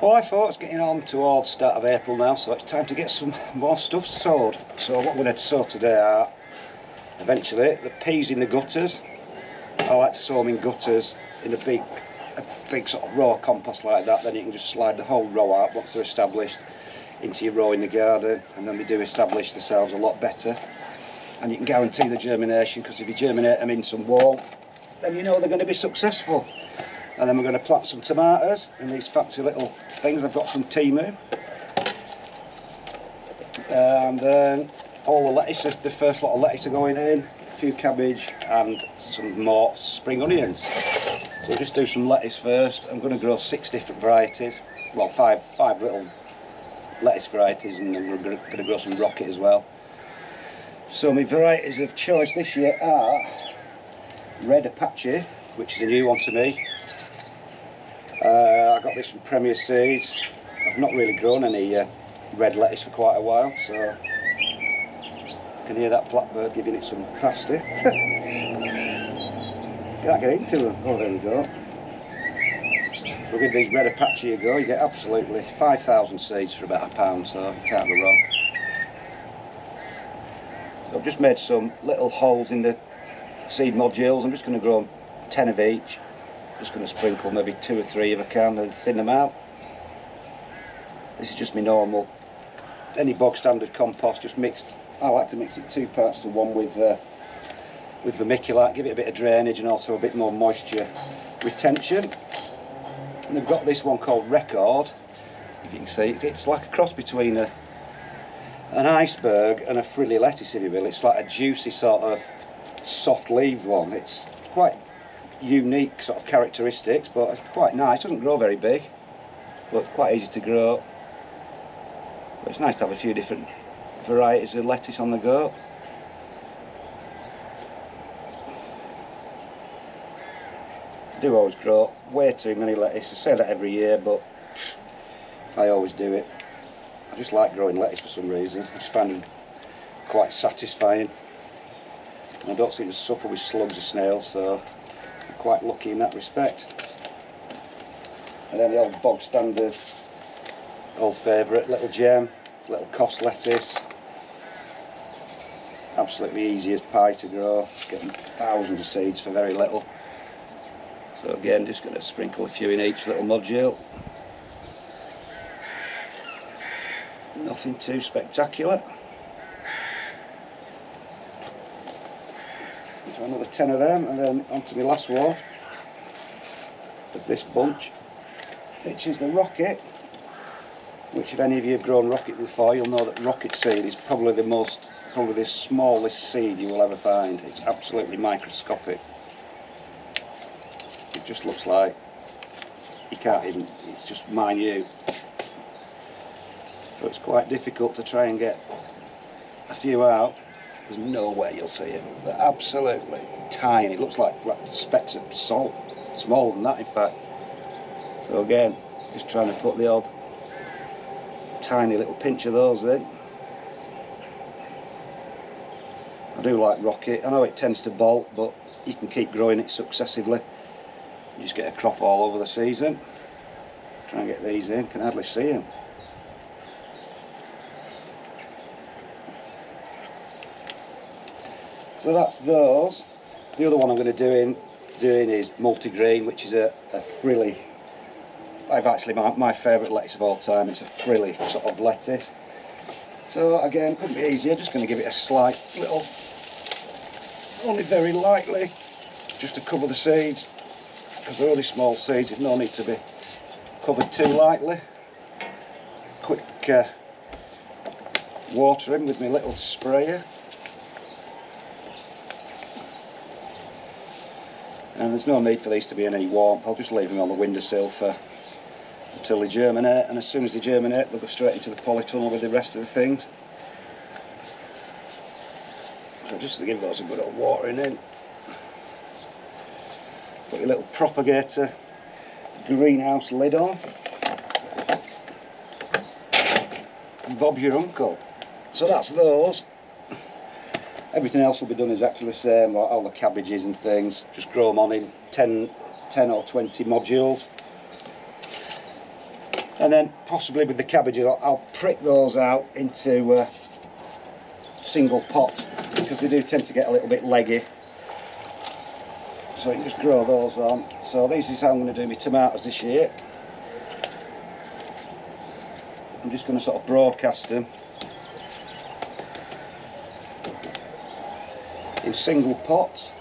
Well, I thought it's getting on towards start of April now, so it's time to get some more stuff sowed. So what we're going to sow today are, eventually, the peas in the gutters. I like to sow them in gutters in a big sort of row of compost like that. Then you can just slide the whole row out once they're established into your row in the garden, and then they do establish themselves a lot better. And you can guarantee the germination, because if you germinate them in some warmth, then you know they're going to be successful. And then we're going to plant some tomatoes in these fancy little things I've got from Timu. And then all the lettuces, the first lot of lettuce are going in, a few cabbage and some more spring onions. So we'll just do some lettuce first. I'm going to grow 6 different varieties, well five little lettuce varieties, and then we're going to grow some rocket as well. So my varieties of choice this year are Red Apache, which is a new one to me. I got this from Premier Seeds. I've not really grown any red lettuce for quite a while, so you can hear that blackbird giving it some pasty. Can't get into them. Oh, there we go. So we'll give these Red Apache a go. You get absolutely 5,000 seeds for about £1, so you can't go wrong. So I've just made some little holes in the seed modules. I'm just going to grow 10 of each. Just going to sprinkle maybe 2 or 3 if I can and thin them out. This is just my normal, any bog standard compost, just mixed. I like to mix it 2 parts to 1 with vermiculite, give it a bit of drainage and also a bit more moisture retention. And they've got this one called Record, if you can see. It's like a cross between an iceberg and a frilly lettuce, if you will. It's like a juicy sort of soft leaved one. It's quite unique sort of characteristics, but it's quite nice. It doesn't grow very big, but it's quite easy to grow. But it's nice to have a few different varieties of lettuce on the go. I do always grow way too many lettuce. I say that every year, but I always do it. I just like growing lettuce for some reason. I just find them quite satisfying. And I don't seem to suffer with slugs or snails, so I'm quite lucky in that respect. And then the old bog standard, old favourite, little gem, little cost lettuce. Absolutely easy as pie to grow, getting thousands of seeds for very little. So again, just going to sprinkle a few in each little module. Nothing too spectacular. So another 10 of them, and then onto my last one of this bunch, which is the rocket. Which, if any of you have grown rocket before, you'll know that rocket seed is probably the smallest seed you will ever find. It's absolutely microscopic. It just looks like you can't even, it's just minute. So it's quite difficult to try and get a few out. There's no way you'll see them. They're absolutely tiny. It looks like specks of salt. Smaller than that, in fact. So again, just trying to put the odd tiny little pinch of those in. I do like rocket. I know it tends to bolt, but you can keep growing it successively. You just get a crop all over the season. Try and get these in. Can hardly see them. So that's those. The other one I'm going to doing is multigrain, which is a frilly. I've actually my favourite lettuce of all time. It's a frilly sort of lettuce. So again, couldn't be easier. Just going to give it a slight little, only very lightly, just to cover the seeds, because they're only small seeds. There's no need to be covered too lightly. Quick watering with my little sprayer. And there's no need for these to be in any warmth. I'll just leave them on the windowsill until they germinate, and as soon as they germinate they'll go straight into the polytunnel with the rest of the things. So just to give those a good old watering in. Put your little propagator greenhouse lid on. And Bob's your uncle. So that's those. Everything else will be done exactly the same, like all the cabbages and things. Just grow them on in 10 or 20 modules. And then possibly with the cabbages I'll prick those out into single pots, because they do tend to get a little bit leggy. So you can just grow those on. So this is how I'm going to do my tomatoes this year. I'm just going to sort of broadcast them in single pots,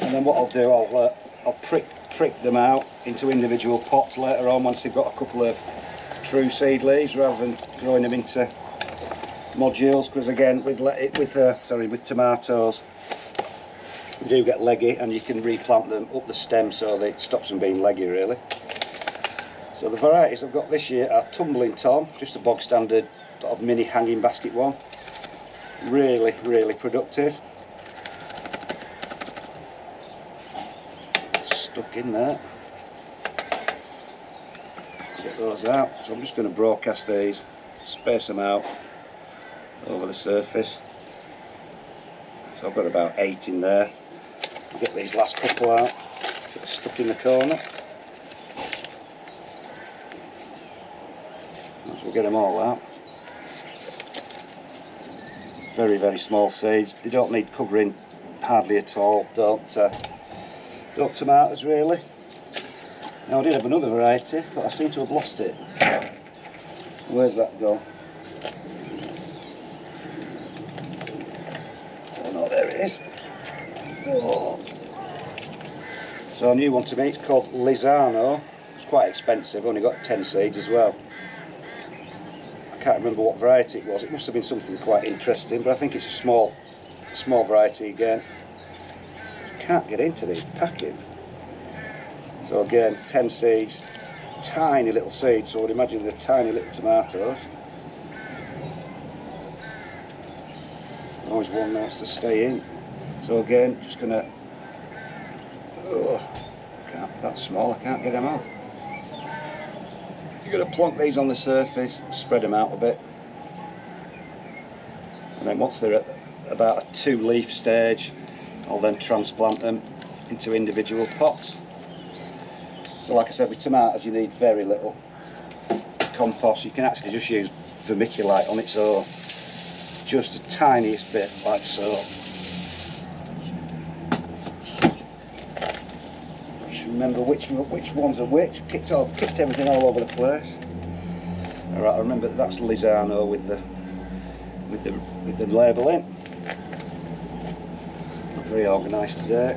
and then what I'll do, I'll prick them out into individual pots later on once they've got a couple of true seed leaves, rather than growing them into modules, because again with tomatoes they do get leggy, and you can replant them up the stem so that it stops them being leggy really. So the varieties I've got this year are Tumbling Tom, just a bog standard sort of mini hanging basket one. Really productive. Stuck in there. Get those out. So I'm just going to broadcast these, space them out over the surface. So I've got about 8 in there. I'll get these last couple out, stuck in the corner. We'll get them all out. Very small seeds. They don't need covering hardly at all. Don't tomatoes really. Now I did have another variety, but I seem to have lost it. Where's that gone? Oh no, there it is. Oh. So a new one to me, it's called Lizano. It's quite expensive, only got 10 seeds as well. I can't remember what variety it was. It must have been something quite interesting, but I think it's a small variety again. Can't get into these packets. So again, 10 seeds, tiny little seeds, so I would imagine they're tiny little tomatoes. Always one nice to stay in. So again, just gonna, that's small, I can't get them out. You're going to plonk these on the surface, spread them out a bit, and then once they're at about a 2-leaf stage, I'll then transplant them into individual pots. So like I said, with tomatoes you need very little compost. You can actually just use vermiculite on its own, just the tiniest bit, like so. Remember which ones are which. Kicked everything all over the place. Alright, I remember that's Lizano with the labelling. Not very organised today.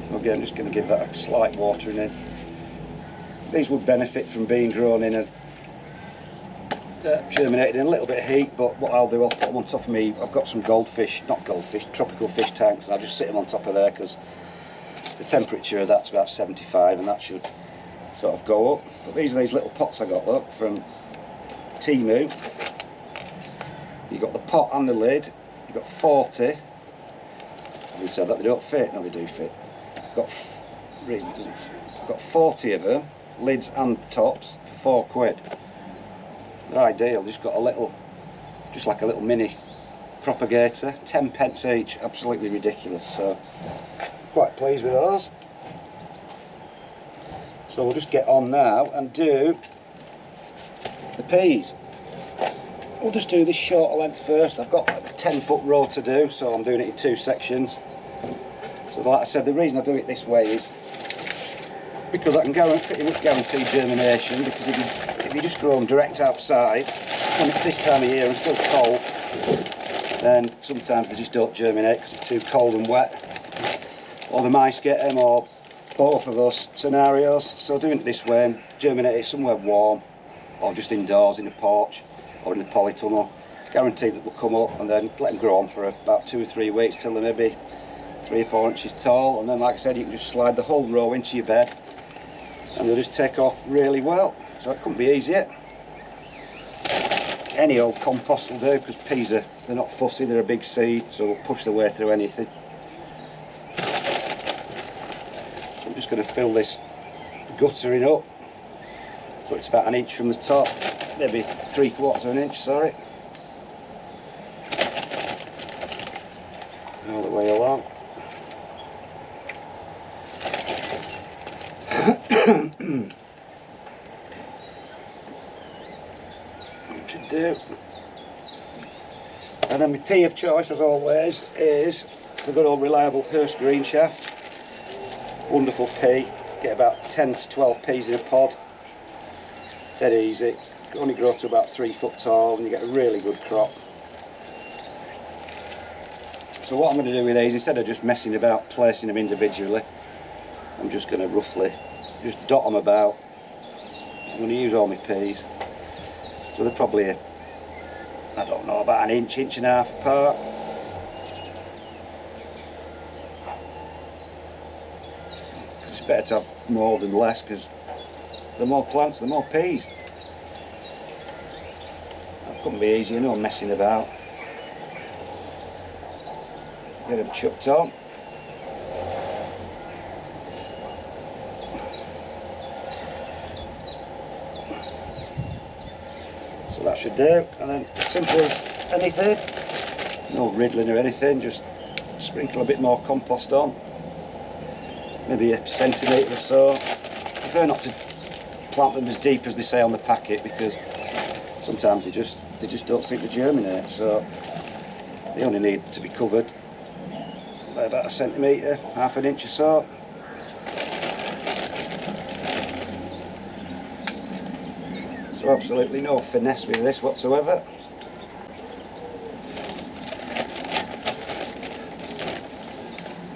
So again, I'm just going to give that a slight watering in. These would benefit from being grown in germinated in a little bit of heat, but what I'll do, I'll put them on top of me. I've got some tropical fish tanks, and I'll just sit them on top of there, because the temperature of that's about 75, and that should sort of go up. But these are these little pots I got, look, from Timu. You've got the pot and the lid. You've got 40. We said that they don't fit. No, they do fit. Got 40 of them, lids and tops, for £4. They're ideal. Just got a little, just like a little mini propagator. 10p each. Absolutely ridiculous. So quite pleased with those. So we'll just get on now and do the peas. We'll just do this shorter length first. I've got a 10-foot row to do, so I'm doing it in 2 sections. So like I said, the reason I do it this way is because I can pretty much guarantee germination, because if you just grow them direct outside, when it's this time of year and still cold, then sometimes they just don't germinate because it's too cold and wet, or the mice get them, or both of those scenarios. So doing it this way and germinate it somewhere warm, or just indoors in a porch or in the polytunnel, guaranteed that they'll come up, and then let them grow on for about 2 or 3 weeks till they're maybe 3 or 4 inches tall, and then like I said, you can just slide the whole row into your bed and they'll just take off really well. So it couldn't be easier. Any old compost will do, because peas they're not fussy, they're a big seed, so they'll push their way through anything. So I'm just going to fill this guttering up, so it's about 1 inch from the top, maybe 3/4 of an inch, sorry, all the way along. should do. And then my pea of choice, as always, is the good old reliable Hurst green shaft. Wonderful pea. Get about 10 to 12 peas in a pod. Dead easy. Only grow to about 3 foot tall and you get a really good crop. So what I'm going to do with these, instead of just messing about placing them individually, I'm just going to roughly just dot them about. I'm going to use all my peas. So they're probably, I don't know, about an inch, inch and a half apart. It's better to have more than less, because the more plants, the more peas. That couldn't be easy, no messing about. Get them chucked on. So that should do, and then as simple as anything, no riddling or anything, just sprinkle a bit more compost on, maybe a centimetre or so. I prefer not to plant them as deep as they say on the packet, because sometimes they just don't seem to germinate, so they only need to be covered by about a centimetre, half an inch or so. So absolutely no finesse with this whatsoever.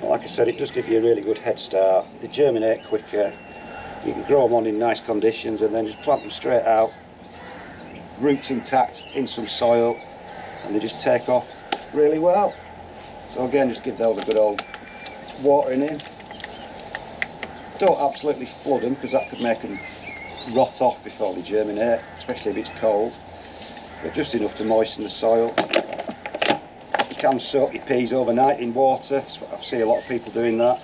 Like I said, it does give you a really good head start. They germinate quicker, you can grow them on in nice conditions and then just plant them straight out, roots intact in some soil, and they just take off really well. So again, just give those a good old watering in. Don't absolutely flood them, because that could make them rot off before they germinate, especially if it's cold, but just enough to moisten the soil. You can soak your peas overnight in water. I see a lot of people doing that,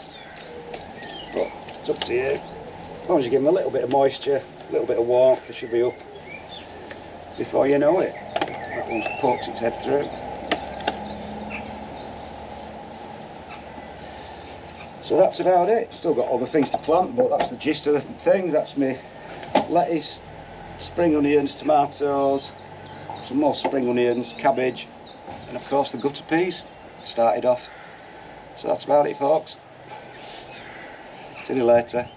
but it's up to you. As long as you give them a little bit of moisture, a little bit of warmth, they should be up before you know it. That one's poked its head through. So that's about it. Still got other things to plant, but that's the gist of the things. That's me lettuce, spring onions, tomatoes, some more spring onions, cabbage, and of course the gutter peas started off. So that's about it, folks. See you later.